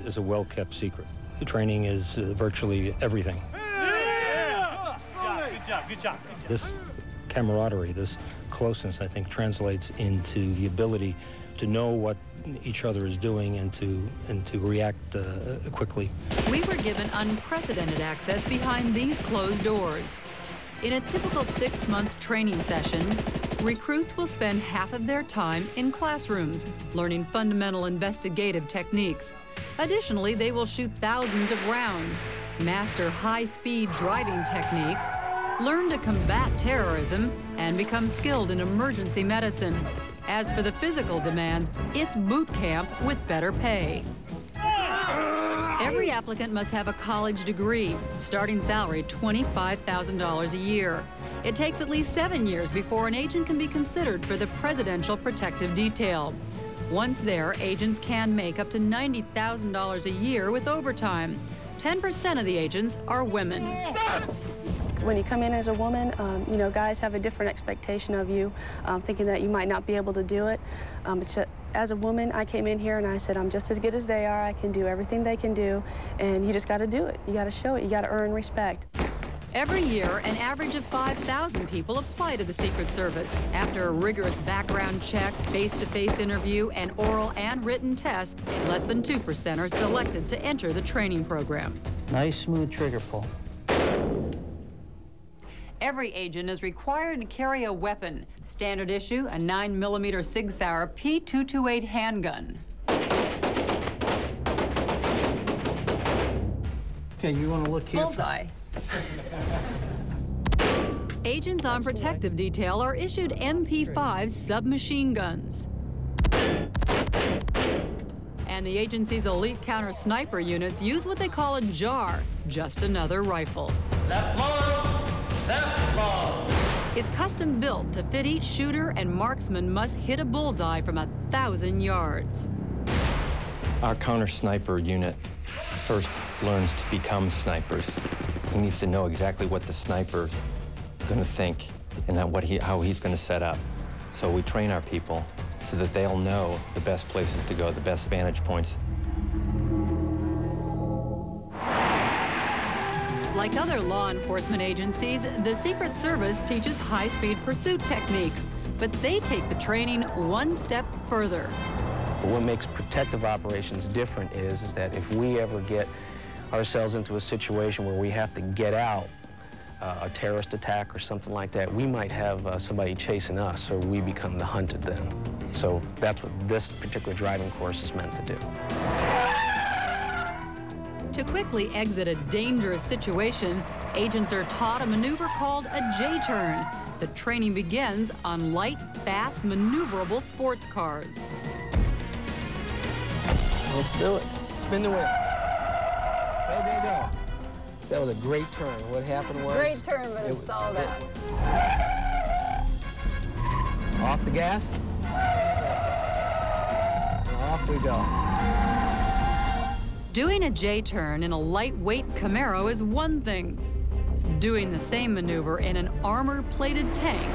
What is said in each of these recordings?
is a well-kept secret. The training is virtually everything. Yeah! Good job, good job. This camaraderie, this closeness, I think, translates into the ability to know what each other is doing and to react quickly. We were given unprecedented access behind these closed doors. In a typical 6-month training session, recruits will spend half of their time in classrooms, learning fundamental investigative techniques. Additionally, they will shoot thousands of rounds, master high-speed driving techniques, learn to combat terrorism, and become skilled in emergency medicine. As for the physical demands, it's boot camp with better pay. Every applicant must have a college degree, starting salary $25,000 a year. It takes at least 7 years before an agent can be considered for the Presidential Protective Detail. Once there, agents can make up to $90,000 a year with overtime. 10% of the agents are women. When you come in as a woman, you know, guys have a different expectation of you, thinking that you might not be able to do it. As a woman, I came in here and I said, I'm just as good as they are. I can do everything they can do, and you just got to do it. You got to show it. You got to earn respect. Every year, an average of 5,000 people apply to the Secret Service. After a rigorous background check, face-to-face interview, and oral and written tests, less than 2% are selected to enter the training program. Nice, smooth trigger pull. Every agent is required to carry a weapon. Standard issue, a 9mm Sig Sauer P228 handgun. Okay, you want to look here? Bullseye. Agents on protective detail are issued MP5 submachine guns. And the agency's elite counter sniper units use what they call a JAR, just another rifle. Left long, left long. It's custom built to fit each shooter, and marksmen must hit a bullseye from 1,000 yards. Our counter sniper unit first learns to become snipers. He needs to know exactly what the sniper's going to think and how he's going to set up. So we train our people so that they'll know the best places to go, the best vantage points. Like other law enforcement agencies, the Secret Service teaches high-speed pursuit techniques, but they take the training one step further. What makes protective operations different is that if we ever get ourselves into a situation where we have to get out, a terrorist attack or something like that, we might have somebody chasing us, so we become the hunted then. So that's what this particular driving course is meant to do. To quickly exit a dangerous situation, agents are taught a maneuver called a J-turn. The training begins on light, fast, maneuverable sports cars. Let's do it. Spin the wheel. Go, go, go. That was a great turn. What happened was... Great turn, but it stalled out. Off the gas. Off we go. Doing a J-turn in a lightweight Camaro is one thing. Doing the same maneuver in an armor-plated tank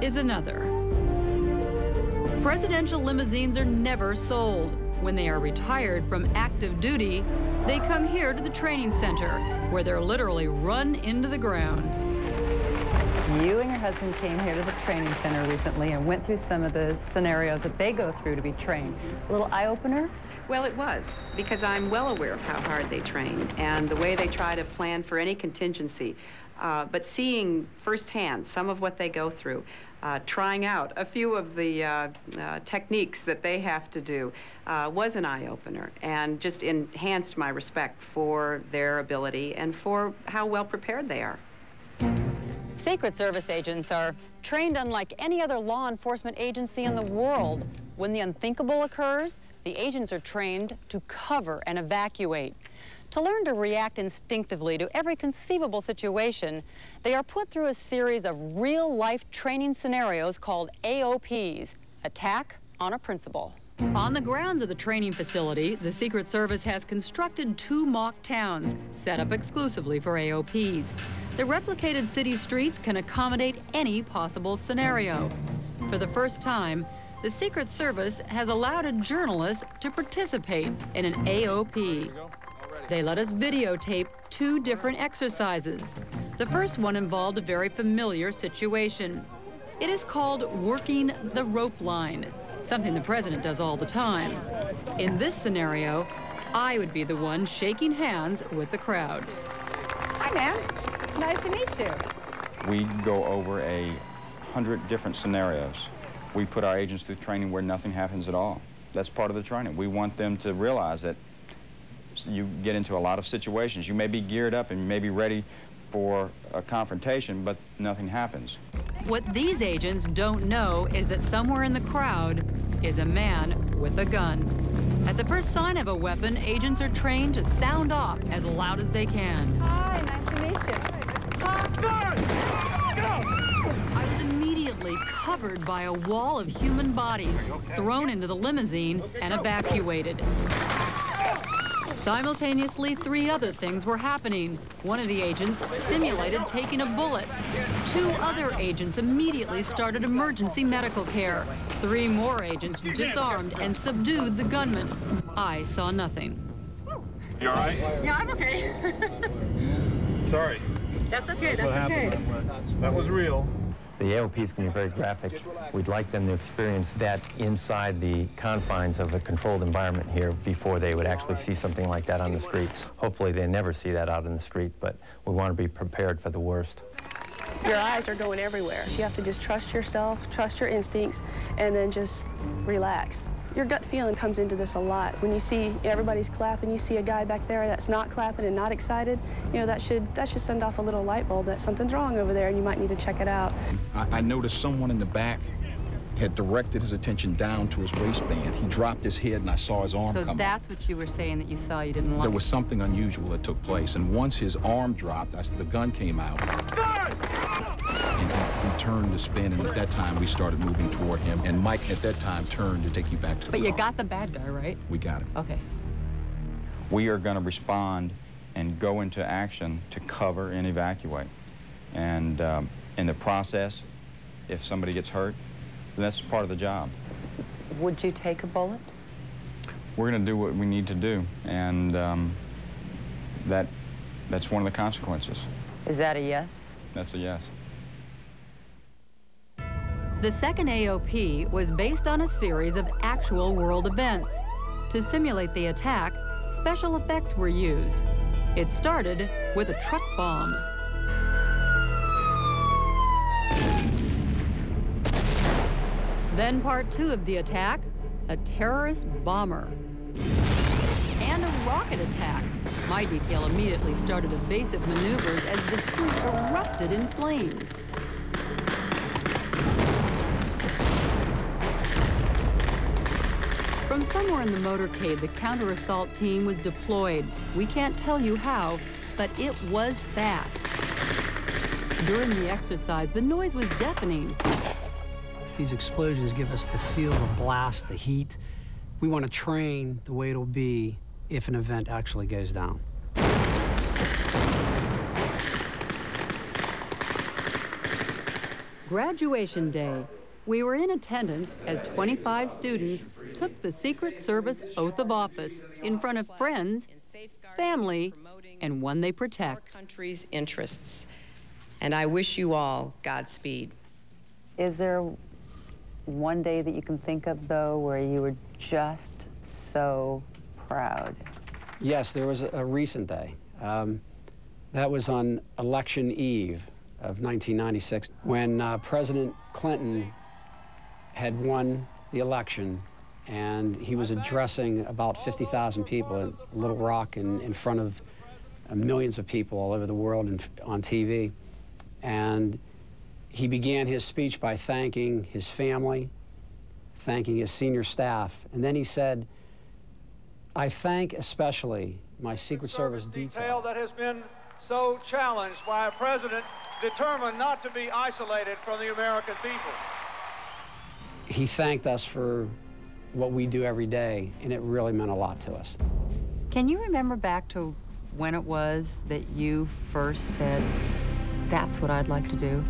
is another. Presidential limousines are never sold. When they are retired from active duty, they come here to the training center, where they're literally run into the ground. You and your husband came here to the training center recently and went through some of the scenarios that they go through to be trained. A little eye-opener? Well, it was, because I'm well aware of how hard they train and the way they try to plan for any contingency. But seeing firsthand some of what they go through, trying out a few of the techniques that they have to do was an eye-opener and just enhanced my respect for their ability and for how well prepared they are. Secret Service agents are trained unlike any other law enforcement agency in the world. When the unthinkable occurs, the agents are trained to cover and evacuate. To learn to react instinctively to every conceivable situation, they are put through a series of real-life training scenarios called AOPs, Attack on a Principle. On the grounds of the training facility, the Secret Service has constructed 2 mock towns set up exclusively for AOPs. The replicated city streets can accommodate any possible scenario. For the first time, the Secret Service has allowed a journalist to participate in an AOP. They let us videotape 2 different exercises. The first one involved a very familiar situation. It is called working the rope line, something the president does all the time. In this scenario, I would be the one shaking hands with the crowd. Hi, ma'am. Nice to meet you. We go over 100 different scenarios. We put our agents through training where nothing happens at all. That's part of the training. We want them to realize that you get into a lot of situations. You may be geared up and you may be ready for a confrontation, but nothing happens. What these agents don't know is that somewhere in the crowd is a man with a gun. At the first sign of a weapon, agents are trained to sound off as loud as they can. Hi, nice to meet you. I was immediately covered by a wall of human bodies, thrown into the limousine and evacuated. Simultaneously, 3 other things were happening. One of the agents simulated taking a bullet. 2 other agents immediately started emergency medical care. 3 more agents disarmed and subdued the gunman. I saw nothing. You all right? Yeah, I'm okay. Sorry. That's okay, that's okay. That was real. The AOP is going to be very graphic. We'd like them to experience that inside the confines of a controlled environment here before they would actually see something like that on the streets. Hopefully they never see that out in the street, but we want to be prepared for the worst. Your eyes are going everywhere. You have to just trust yourself, trust your instincts, and then just relax. Your gut feeling comes into this a lot. When you see everybody's clapping, you see a guy back there that's not clapping and not excited, you know, that should send off a little light bulb that something's wrong over there and you might need to check it out. I noticed someone in the back had directed his attention down to his waistband. He dropped his head and I saw his arm come up. So that's what you were saying that you saw you didn't like? There was something unusual that took place, and once his arm dropped, the gun came out. And he turned to spin, and at that time we started moving toward him, and Mike at that time turned to take you back to the But you car. got the bad guy, right? We got him. Okay. We are going to respond and go into action to cover and evacuate. And in the process, if somebody gets hurt, then that's part of the job. Would you take a bullet? We're going to do what we need to do, and that's one of the consequences. Is that a yes? That's a yes. The second AOP was based on a series of actual world events. To simulate the attack, special effects were used. It started with a truck bomb. Then part 2 of the attack, a terrorist bomber. And a rocket attack. My detail immediately started evasive maneuvers as the street erupted in flames. From somewhere in the motorcade, the counter-assault team was deployed. We can't tell you how, but it was fast. During the exercise, the noise was deafening. These explosions give us the feel, the blast, the heat. We want to train the way it'll be if an event actually goes down. Graduation day. We were in attendance as 25 students took the Secret Service oath of office in front of friends, family, and one they protect. Country's interests. And I wish you all Godspeed. Is there one day that you can think of, though, where you were just so proud? Yes, there was a recent day. That was on election eve of 1996, when President Clinton had won the election, and he was addressing about 50,000 people in Little Rock in front of millions of people all over the world and on TV. And he began his speech by thanking his family, thanking his senior staff, and then he said, "I thank especially my Secret Service detail that has been so challenged by a president determined not to be isolated from the American people." He thanked us for what we do every day, and it really meant a lot to us. Can you remember back to when it was that you first said, "That's what I'd like to do"?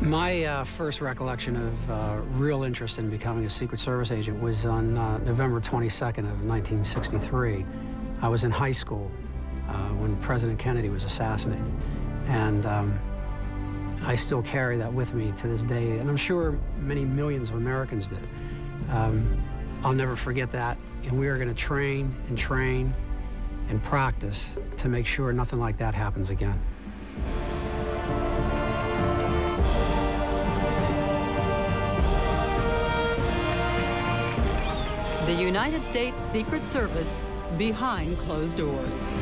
My first recollection of real interest in becoming a Secret Service agent was on November 22nd of 1963. I was in high school when President Kennedy was assassinated, and I still carry that with me to this day, and I'm sure many millions of Americans do. I'll never forget that, and we are going to train and practice to make sure nothing like that happens again. The United States Secret Service behind closed doors.